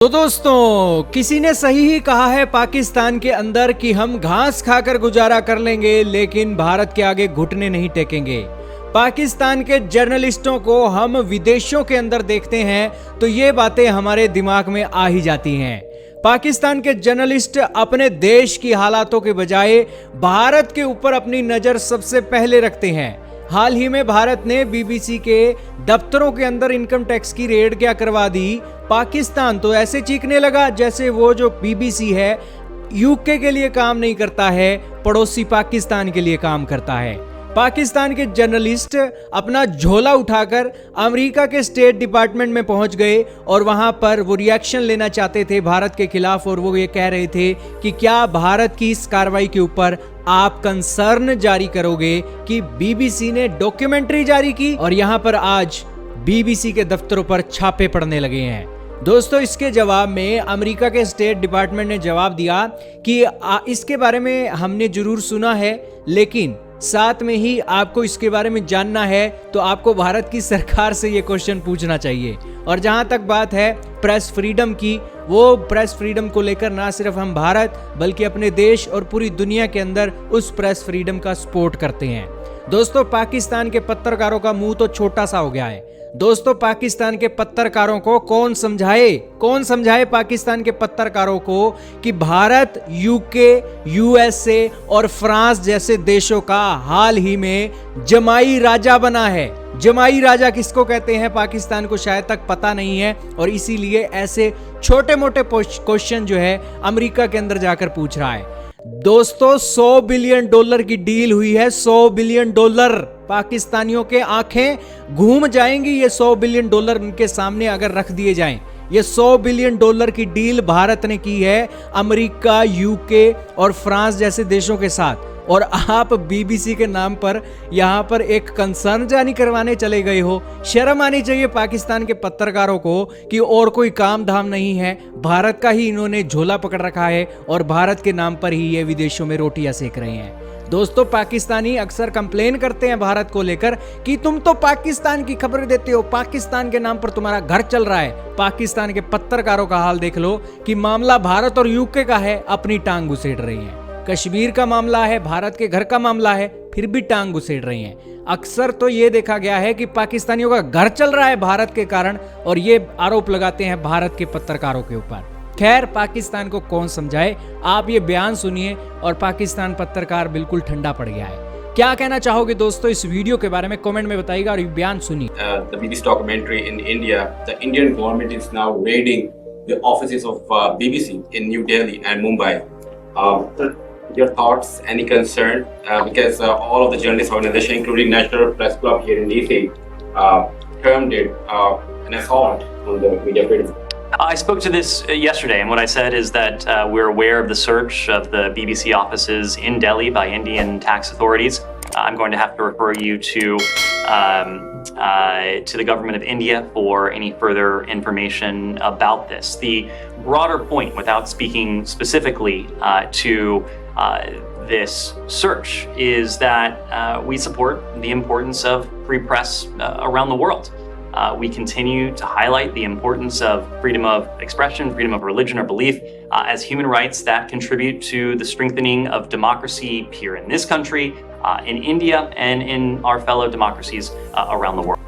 तो दोस्तों, किसी ने सही ही कहा है पाकिस्तान के अंदर कि हम घास खाकर गुजारा कर लेंगे लेकिन भारत के आगे घुटने नहीं टेकेंगे। पाकिस्तान के जर्नलिस्टों को हम विदेशों के अंदर देखते हैं तो ये बातें हमारे दिमाग में आ ही जाती हैं। पाकिस्तान के जर्नलिस्ट अपने देश की हालातों के बजाय भारत के ऊपर अपनी नजर सबसे पहले रखते हैं। हाल ही में भारत ने बीबीसी के दफ्तरों के अंदर इनकम टैक्स की रेड क्या करवा दी। पाकिस्तान तो ऐसे चीखने लगा जैसे वो जो बीबीसी है यूके के लिए काम नहीं करता है, पड़ोसी पाकिस्तान के लिए काम करता है। पाकिस्तान के जर्नलिस्ट अपना झोला उठाकर अमेरिका के स्टेट डिपार्टमेंट में पहुंच गए और वहां पर वो रिएक्शन लेना चाहते थे भारत के खिलाफ, और वो ये कह रहे थे कि क्या भारत की इस कार्रवाई के ऊपर आप कंसर्न जारी करोगे कि बीबीसी ने डॉक्यूमेंट्री जारी की और यहां पर आज बीबीसी के दफ्तरों पर छापे पड़ने लगे हैं। दोस्तों, इसके जवाब में अमेरिका के स्टेट डिपार्टमेंट ने जवाब दिया कि इसके बारे में हमने जरूर सुना है, लेकिन साथ में ही आपको इसके बारे में जानना है तो आपको भारत की सरकार से ये क्वेश्चन पूछना चाहिए। और जहां तक बात है प्रेस फ्रीडम की, वो प्रेस फ्रीडम को लेकर ना सिर्फ हम भारत बल्कि अपने देश और पूरी दुनिया के अंदर उस प्रेस फ्रीडम का सपोर्ट करते हैं। दोस्तों, पाकिस्तान के पत्रकारों का मुंह तो छोटा सा हो गया है। दोस्तों, पाकिस्तान के पत्रकारों को कौन समझाए पाकिस्तान के पत्रकारों को कि भारत, यूके, यूएसए और फ्रांस जैसे देशों का हाल ही में जमाई राजा बना है। जमाई राजा किसको कहते हैं पाकिस्तान को शायद तक पता नहीं है, और इसीलिए ऐसे छोटे मोटे क्वेश्चन जो है अमेरिका के अंदर जाकर पूछ रहा है। दोस्तों, $100 बिलियन की डील हुई है। $100 बिलियन। पाकिस्तानियों के आंखें घूम जाएंगी ये $100 बिलियन उनके सामने अगर रख दिए जाएं। ये $100 बिलियन की डील भारत ने की है अमेरिका, यूके और फ्रांस जैसे देशों के साथ, और आप बीबीसी के नाम पर यहां पर एक कंसर्न जारी करवाने चले गए हो। शर्म आनी चाहिए पाकिस्तान के पत्रकारों को कि और कोई काम धाम नहीं है, भारत का ही इन्होंने झोला पकड़ रखा है और भारत के नाम पर ही ये विदेशों में रोटियां सेक रहे हैं। दोस्तों, पाकिस्तानी अक्सर कंप्लेन करते हैं भारत को लेकर कि तुम तो पाकिस्तान की खबरें देते हो, पाकिस्तान के नाम पर तुम्हारा घर चल रहा है। पाकिस्तान के पत्रकारों का हाल देख लो कि मामला भारत और यूके का है, अपनी टांग घुसेड़ रही हैं। कश्मीर का मामला है, भारत के घर का मामला है, फिर भी टांग घुसेड़ रही हैं। अक्सर तो ये देखा गया है कि पाकिस्तानियों का घर चल रहा है भारत के कारण, और ये आरोप लगाते हैं भारत के पत्रकारों के ऊपर। खैर, पाकिस्तान को कौन समझाए। आप ये बयान सुनिए और पाकिस्तान पत्रकार बिल्कुल ठंडा पड़ गया है। क्या कहना चाहोगे दोस्तों इस वीडियो के बारे में, कमेंट में बताइएगा और ये बयान सुनिए। The BBC documentary in India, the Indian government is now raiding the offices of BBC in New Delhi and Mumbai. Your thoughts, any concern? Because all of the journalist organizations, including National Press Club here in DC, termed it an assault on the media freedom. I spoke to this yesterday, and what I said is that we're aware of the search of the BBC offices in Delhi by Indian tax authorities. I'm going to have to refer you to the government of India for any further information about this. The broader point, without speaking specifically to this search, is that we support the importance of free press around the world. We continue to highlight the importance of freedom of expression, freedom of religion or belief as human rights that contribute to the strengthening of democracy here in this country, in India, and in our fellow democracies around the world.